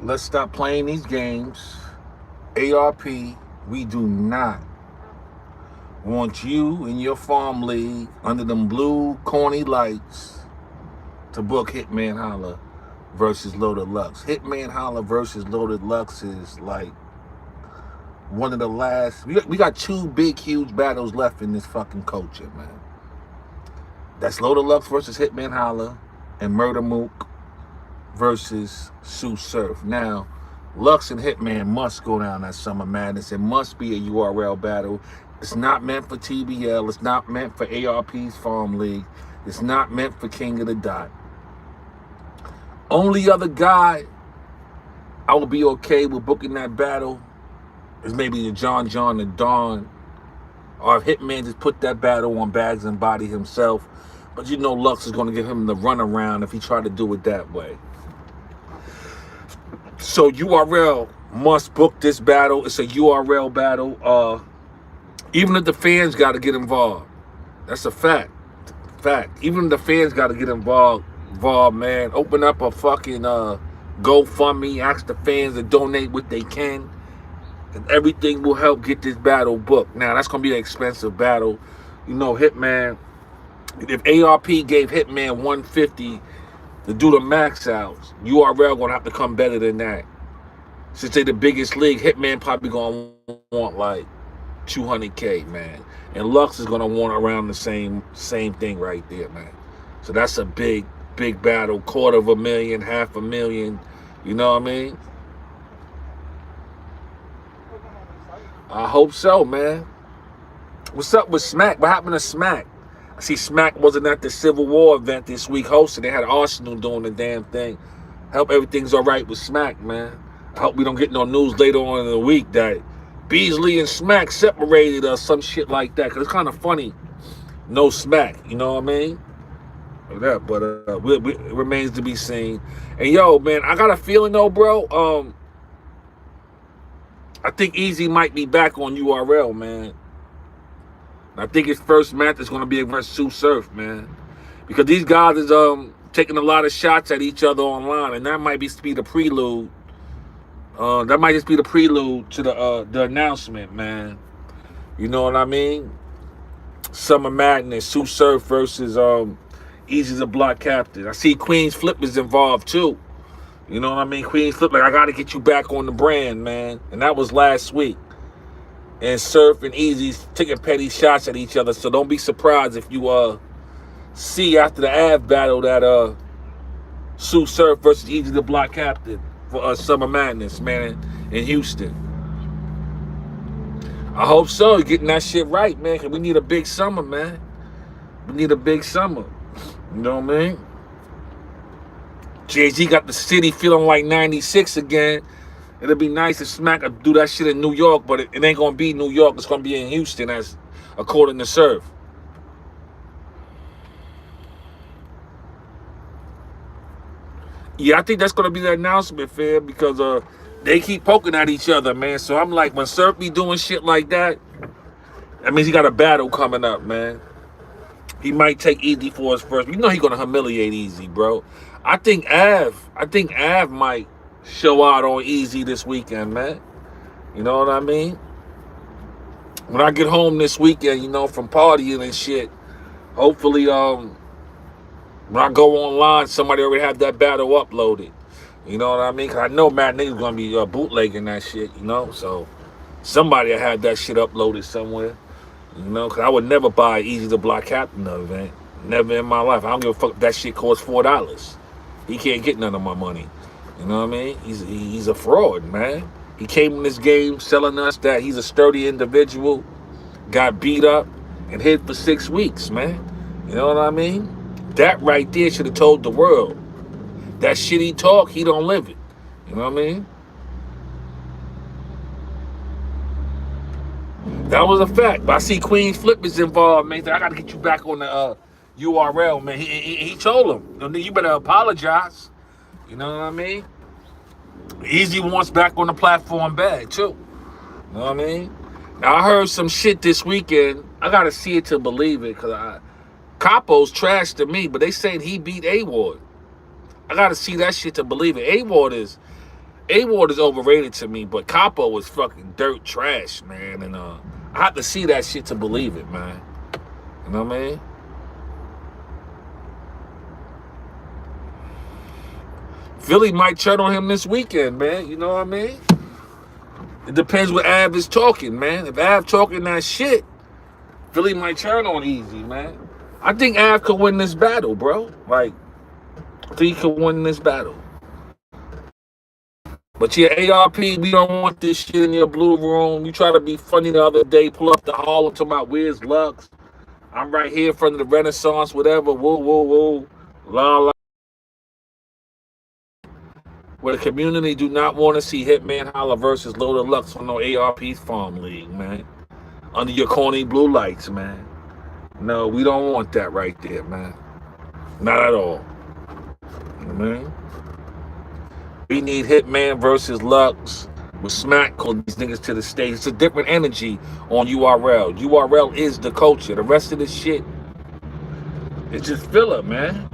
Let's stop playing these games. ARP, we do not want you in your farm league under them blue corny lights to book Hitman Holla versus Loaded Lux. Hitman Holla versus Loaded Lux is like one of the last. We got two big, huge battles left in this fucking culture, man. That's Loaded Lux versus Hitman Holla and Murder Mook versus Sue Surf. Now, Lux and Hitman must go down that Summer Madness. It must be a URL battle. It's not meant for TBL. It's not meant for ARP's Farm League. It's not meant for King of the Dot. Only other guy I would be okay with booking that battle is maybe the John and Dawn. Or if Hitman just put that battle on Bags and Body himself. But you know Lux is going to give him the runaround if he tried to do it that way. So URL must book this battle. It's a URL battle. Even if the fans got to get involved. That's a fact. Even if the fans got to get involved, man. Open up a fucking GoFundMe. Ask the fans to donate what they can. And everything will help get this battle booked. Now, that's going to be an expensive battle. You know, Hitman, if ARP gave Hitman 150 to do the max outs, URL going to have to come better than that. Since they the biggest league, Hitman probably going to want like 200K, man. And Lux is going to want around the same thing right there, man. So that's a big battle. $250,000, $500,000. You know what I mean? I hope so, man. What's up with Smack? What happened to Smack? I see Smack wasn't at the Civil War event this week hosting. They had Arsenal doing the damn thing. I hope everything's all right with Smack, man. I hope we don't get no news later on in the week that Beasley and Smack separated or some shit like that. Because it's kind of funny. No Smack, you know what I mean? Like that, but it remains to be seen. And yo, man, I got a feeling though, bro. I think Easy might be back on URL, man. I think his first match is going to be against Sue Surf, man. Because these guys is taking a lot of shots at each other online, and that might be the prelude. That might just be the prelude to the announcement, man. You know what I mean? Summer Madness, Sue Surf versus Easy the Block Captain. I see Queen's Flip is involved too. You know what I mean? Queen's Flip, like, I got to get you back on the brand, man. And that was last week. And Surf and Easy's taking petty shots at each other. So don't be surprised if you see after the Av battle that Sue Surf versus Easy the Block Captain for Summer Madness, man, in Houston. I hope so. You're getting that shit right, man, because we need a big summer, man. We need a big summer. You know what I mean? Jay-Z got the city feeling like 96 again. It'll be nice if Smack could do that shit in New York, but it ain't going to be New York. It's going to be in Houston, as according to Surf. Yeah, I think that's going to be the announcement, fam, because they keep poking at each other, man. So I'm like, when Surf be doing shit like that means he got a battle coming up, man. He might take Easy for his first. You know he's going to humiliate Easy, bro. I think Av might show out on Easy this weekend, man. You know what I mean? When I get home this weekend, you know, from partying and shit, hopefully, when I go online, somebody already have that battle uploaded. You know what I mean? Because I know Matt Nigga's going to be bootlegging that shit, you know? So somebody will have that shit uploaded somewhere. You know, because I would never buy Easy the Block Captain event. Never in my life. I don't give a fuck if that shit costs $4. He can't get none of my money. You know what I mean? He's a fraud, man. He came in this game telling us that he's a sturdy individual, got beat up, and hid for 6 weeks, man. You know what I mean? That right there should have told the world. That shit he talk, he don't live it. You know what I mean? That was a fact. But I see Queen's Flip is involved, man. I got to get you back on the URL, man. He told him, you better apologize. You know what I mean? Easy wants back on the platform bad, too. You know what I mean? Now, I heard some shit this weekend. I got to see it to believe it, because Capo's trash to me, but they saying he beat A-Ward. I got to see that shit to believe it. A-Ward is A-Ward is overrated to me, but Capo was fucking dirt trash, man. And I have to see that shit to believe it, man. You know what I mean? Philly might turn on him this weekend, man. You know what I mean? It depends what Av is talking, man. If Av talking that shit, Philly might turn on Easy, man. I think Av could win this battle, bro. Like, I think he could win this battle. But yeah, ARP, we don't want this shit in your blue room. You try to be funny the other day, pull up the hall and talk about where's Lux. I'm right here in front of the Renaissance, whatever. Woo, woo, woo. La, la. Where the community do not want to see Hitman Holla versus Loaded Lux on no ARP's farm league, man. Under your corny blue lights, man. No, we don't want that right there, man. Not at all. You know what I mean? We need Hitman versus Lux with Smack call these niggas to the stage. It's a different energy on URL. URL is the culture. The rest of this shit, it's just filler, man.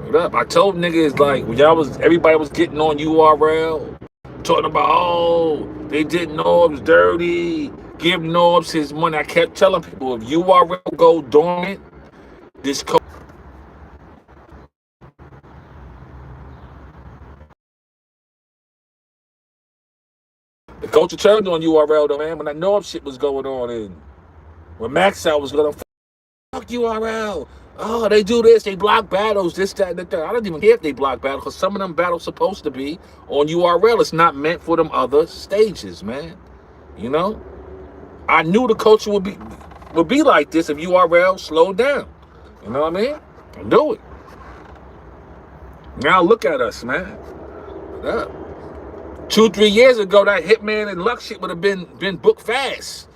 What up? I told niggas, like, when everybody was getting on URL, talking about, oh, they did Norbs dirty, give Norbs his money. I kept telling people, if URL go dormant, this the culture turned on URL though, man. When that Norb shit was going on, and when Max out was gonna fuck URL. Oh, they do this, they block battles, this, that, and the third. I don't even care if they block battles, because some of them battles supposed to be on URL. It's not meant for them other stages, man. You know? I knew the culture would be like this if URL slowed down. You know what I mean? I knew it. Now look at us, man. Yeah. 2-3 years ago, that Hitman and Lux shit would have been booked fast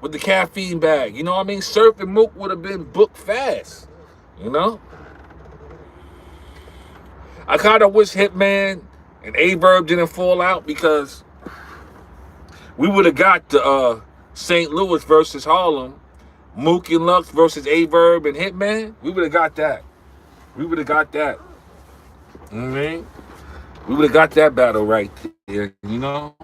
with the caffeine bag. You know what I mean? Surf and Mook would have been booked fast. You know? I kind of wish Hitman and Averb didn't fall out, because we would have got the St. Louis versus Harlem, Mook and Lux versus Averb and Hitman. We would have got that. We would have got that. You know what I mean? We would have got that battle right there, you know?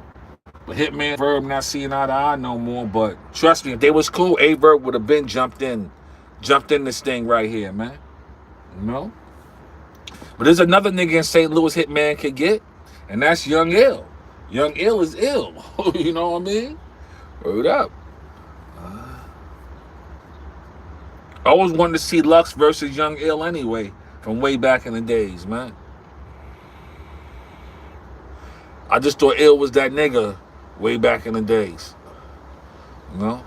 But Hitman, Verb not seeing eye to eye no more. But trust me, if they was cool, Averb would have been jumped in this thing right here, man. You know? But there's another nigga in St. Louis Hitman could get, and that's Young Ill. Young Ill is ill. You know what I mean? Word up. I always wanted to see Lux versus Young Ill anyway, from way back in the days, man. I just thought Ill was that nigga way back in the days. You know?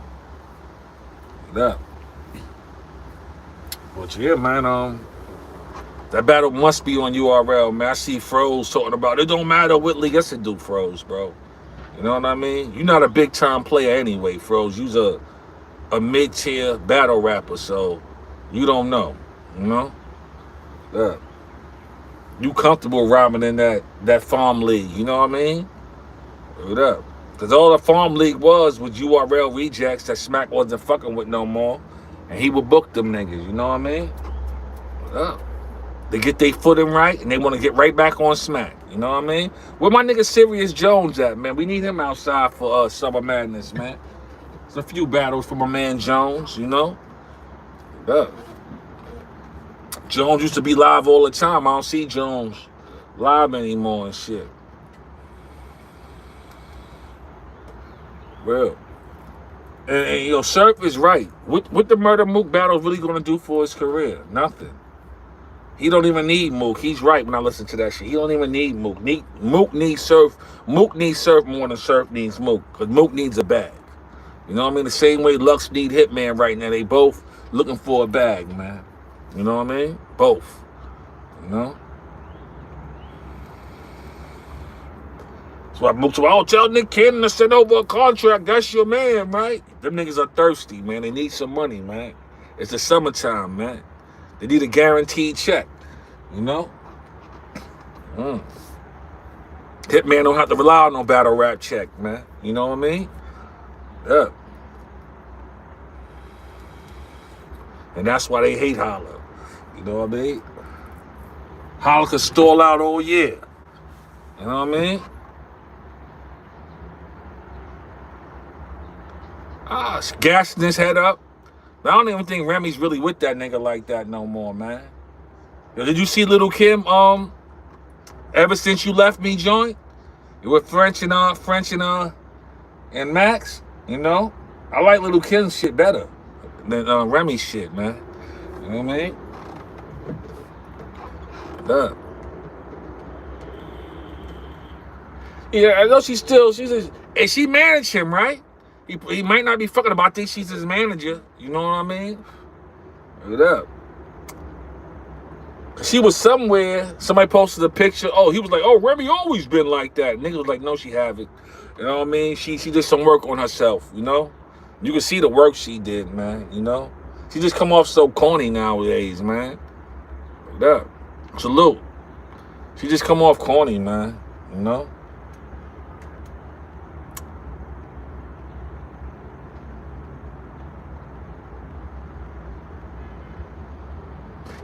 That. But yeah, man, that battle must be on URL, man. I see Froze talking about it. Don't matter what league. Yes, it do, Froze, bro. You know what I mean? You're not a big-time player anyway, Froze. You's a mid-tier battle rapper, so you don't know. You know? Yeah. You comfortable rhyming in that farm league, you know what I mean? What up? Because all the farm league was URL rejects that Smack wasn't fucking with no more. And he would book them niggas, you know what I mean? What up? They get their footing right, and they want to get right back on Smack, you know what I mean? Where my nigga Sirius Jones at, man? We need him outside for Summer Madness, man. There's a few battles for my man Jones, you know? What up? Jones used to be live all the time. I don't see Jones live anymore and shit. Well, and yo, Surf is right. What the Murder Mook battle really gonna do for his career? Nothing. He don't even need Mook. He's right when I listen to that shit. He don't even need Mook. Mook needs Surf. Mook needs Surf more than Surf needs Mook, because Mook needs a bag. You know what I mean? The same way Lux need Hitman right now. They both looking for a bag, man. You know what I mean? Both. You know? So I'll tell Nick Cannon to send over a contract. That's your man, right? Them niggas are thirsty, man. They need some money, man. It's the summertime, man. They need a guaranteed check. You know? Hitman don't have to rely on no battle rap check, man. You know what I mean? Yeah. And that's why they hate Holla. You know what I mean? Holla could stall out all year. You know what I mean? Gassing his head up. But I don't even think Remy's really with that nigga like that no more, man. Yo, did you see Little Kim, ever since you left me, joint? You were French and Max, you know? I like Little Kim's shit better than Remy's shit, man. You know what I mean? Duh. Yeah, I know she's and she managed him, right? He might not be fucking about. I think she's his manager. You know what I mean? Look it up. She was somewhere. Somebody posted a picture. Oh, he was like, "Oh, Remy always been like that." Nigga was like, "No, she haven't." You know what I mean? She did some work on herself. You know, you can see the work she did, man. You know, she just come off so corny nowadays, man. Look it up. Salute. She just come off corny, man. You know.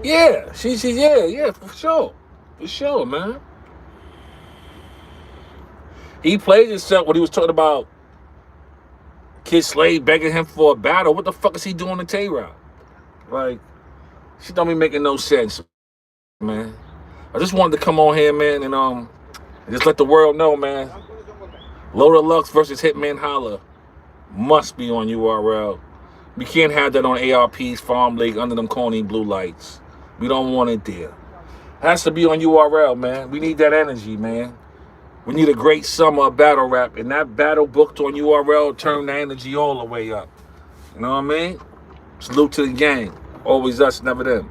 Yeah, yeah, for sure, man. He played himself when he was talking about Kid Slade begging him for a battle. What the fuck is he doing to Tay-Rock? Like, she don't be making no sense, man. I just wanted to come on here, man, and just let the world know, man. Loaded Lux versus Hitman Holla must be on URL. We can't have that on ARP's Farm League under them corny blue lights. We don't want it there. Has to be on URL, man. We need that energy, man. We need a great summer of battle rap, and that battle booked on URL turn the energy all the way up. You know what I mean? Salute to the gang. Always us, never them.